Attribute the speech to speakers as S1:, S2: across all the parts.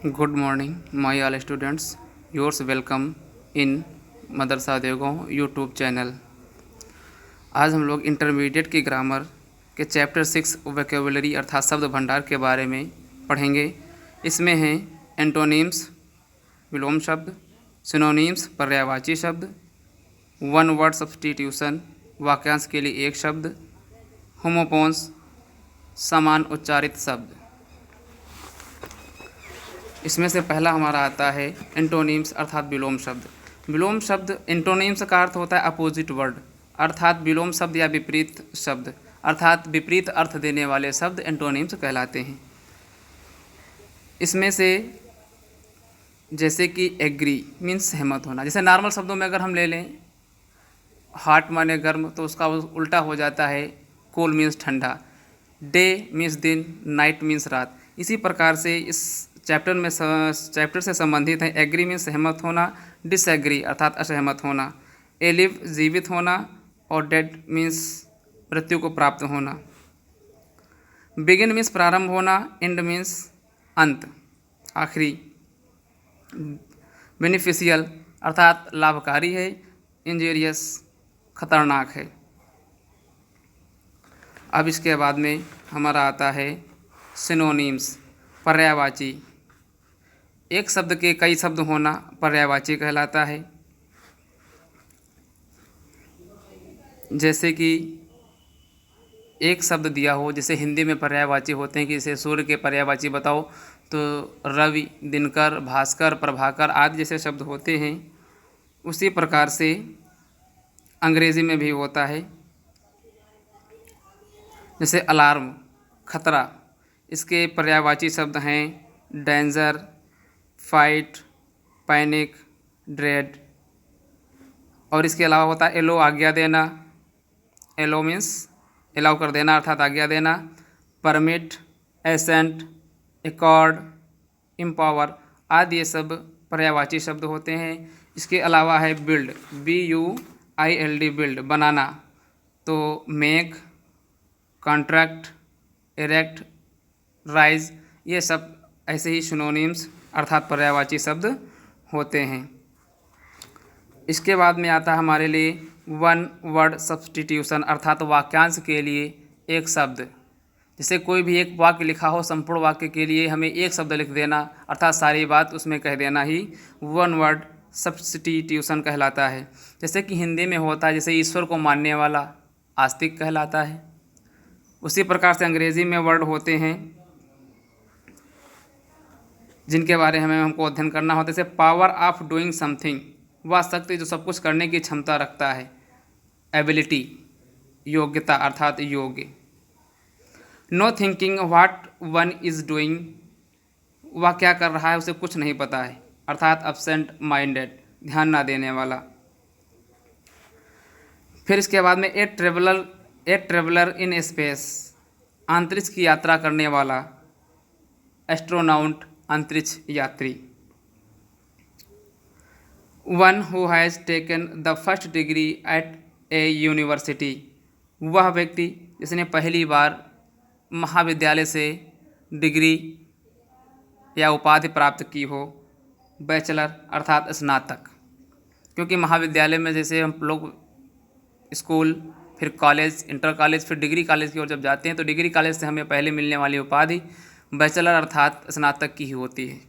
S1: Good morning, my all students. Yours welcome in Madrasa Devgaon YouTube channel. आज हम लोग intermediate की ग्रामर के चैप्टर 6 वोकैबुलरी अर्थात शब्द भंडार के बारे में पढ़ेंगे। इसमें हैं एंटोनिम्स विलोम शब्द, सिनोनिम्स पर्यायवाची शब्द, वन वर्ड सब्स्टिट्यूशन वाक्यांश के लिए एक शब्द, होमोपोन्स समान उच्चारित शब्द। इसमें से पहला हमारा आता है एंटोनिम्स अर्थात विलोम शब्द। विलोम शब्द एंटोनिम्स का अर्थ होता है अपोजिट वर्ड, अर्थात विलोम शब्द या विपरीत शब्द अर्थात विपरीत अर्थ देने वाले शब्द एंटोनिम्स कहलाते हैं। इसमें से जैसे कि एग्री मीन्स सहमत होना, जैसे नॉर्मल शब्दों में अगर हम ले लें हॉट माने गर्म तो उसका उल्टा हो जाता है कूल मीन्स ठंडा, डे मीन्स दिन, नाइट मीन्स रात। इसी प्रकार से इस चैप्टर से संबंधित है एग्री मीन्स सहमत होना, डिसएग्री अर्थात असहमत होना, ए लिव जीवित होना और डेड मीन्स मृत्यु को प्राप्त होना। बिगिन मीन्स प्रारंभ होना, एंड मीन्स अंत आखिरी। बेनिफिशियल अर्थात लाभकारी है, इंजूरियस खतरनाक है। अब इसके बाद में हमारा आता है सिनोनिम्स पर्यायवाची। एक शब्द के कई शब्द होना पर्यायवाची कहलाता है। जैसे कि एक शब्द दिया हो, जैसे हिंदी में पर्यायवाची होते हैं कि जैसे सूर्य के पर्यायवाची बताओ तो रवि, दिनकर, भास्कर, प्रभाकर आदि जैसे शब्द होते हैं। उसी प्रकार से अंग्रेजी में भी होता है, जैसे अलार्म खतरा, इसके पर्यायवाची शब्द हैं डेंजर, फाइट, पैनिक, ड्रेड। और इसके अलावा होता है एलो आज्ञा देना, एलो मीन्स एलाउ कर देना अर्थात आज्ञा देना, परमिट, एसेंट, एकॉर्ड, एम्पावर आदि ये सब पर्यायवाची शब्द होते हैं। इसके अलावा है बिल्ड, BUILD बिल्ड बनाना, तो मेक, कॉन्ट्रैक्ट, इरेक्ट, राइज ये सब ऐसे ही सिनोनिम्स अर्थात पर्यायवाची शब्द होते हैं। इसके बाद में आता है हमारे लिए वन वर्ड सब्स्टिट्यूशन अर्थात वाक्यांश के लिए एक शब्द। जैसे कोई भी एक वाक्य लिखा हो, संपूर्ण वाक्य के लिए हमें एक शब्द लिख देना अर्थात सारी बात उसमें कह देना ही वन वर्ड सब्स्टिट्यूशन कहलाता है। जैसे कि हिंदी में होता है, जैसे ईश्वर को मानने वाला आस्तिक कहलाता है। उसी प्रकार से अंग्रेजी में वर्ड होते हैं जिनके बारे में हमको अध्ययन करना होता है, जैसे पावर ऑफ डूइंग समथिंग, वह शक्ति जो सब कुछ करने की क्षमता रखता है। एबिलिटी योग्यता अर्थात योग्य। No thinking what one is doing, वह क्या कर रहा है उसे कुछ नहीं पता है अर्थात एब्सेंट माइंडेड ध्यान ना देने वाला। फिर इसके बाद में ए ट्रेवलर इन स्पेस, अंतरिक्ष की यात्रा करने वाला, एस्ट्रोनॉट अंतरिक्ष यात्री। One who has taken the first degree at A university, वह व्यक्ति जिसने पहली बार महाविद्यालय से डिग्री या उपाधि प्राप्त की हो, बैचलर अर्थात स्नातक। क्योंकि महाविद्यालय में जैसे हम लोग स्कूल फिर कॉलेज, इंटर कॉलेज, फिर डिग्री कॉलेज की ओर जब जाते हैं तो डिग्री कॉलेज से हमें पहले मिलने वाली उपाधि बैचलर अर्थात स्नातक की ही होती है।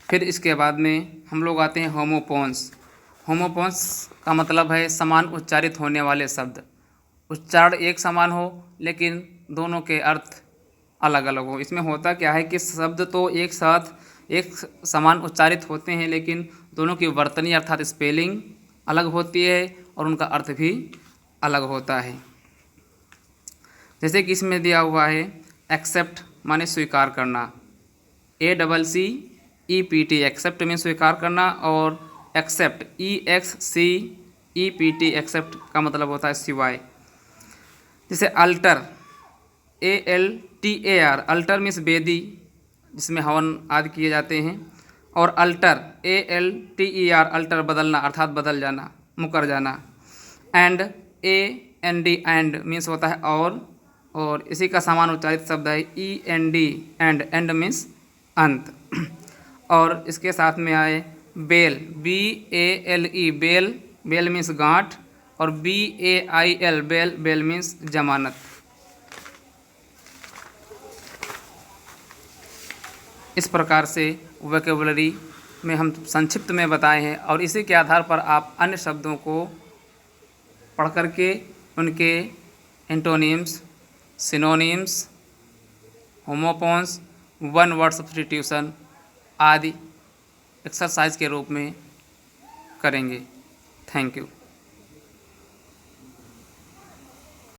S1: फिर इसके बाद में हम लोग आते हैं होमोपोन्स। होमोपोन्स का मतलब है समान उच्चारित होने वाले शब्द, उच्चारण एक समान हो लेकिन दोनों के अर्थ अलग अलग हो। इसमें होता क्या है कि शब्द तो एक साथ एक समान उच्चारित होते हैं लेकिन दोनों की वर्तनी अर्थात स्पेलिंग अलग होती है और उनका अर्थ भी अलग होता है। जैसे कि इसमें दिया हुआ है एक्सेप्ट माने स्वीकार करना, ACCEPT एक्सेप्ट में स्वीकार करना, और एक्सेप्ट EXCEPT एक्सेप्ट का मतलब होता है सिवाय। जैसे अल्टर ALTAR अल्टर मीन्स वेदी जिसमें हवन आदि किए जाते हैं, और अल्टर ALTER अल्टर बदलना अर्थात बदल जाना, मुकर जाना। एंड AND एंड मीन्स होता है और इसी का समान उच्चारित शब्द है END, एंड मीन्स अंत। और इसके साथ में आए bale, BALE, bale, bale means गांठ, और BAIL, बेल, बेल मीन्स जमानत। इस प्रकार से वोकैबुलरी में हम संक्षिप्त में बताए हैं, और इसी के आधार पर आप अन्य शब्दों को पढ़ करके उनके antonyms, synonyms, homophones, one word substitution आदि एक्सरसाइज के रूप में करेंगे। Thank you.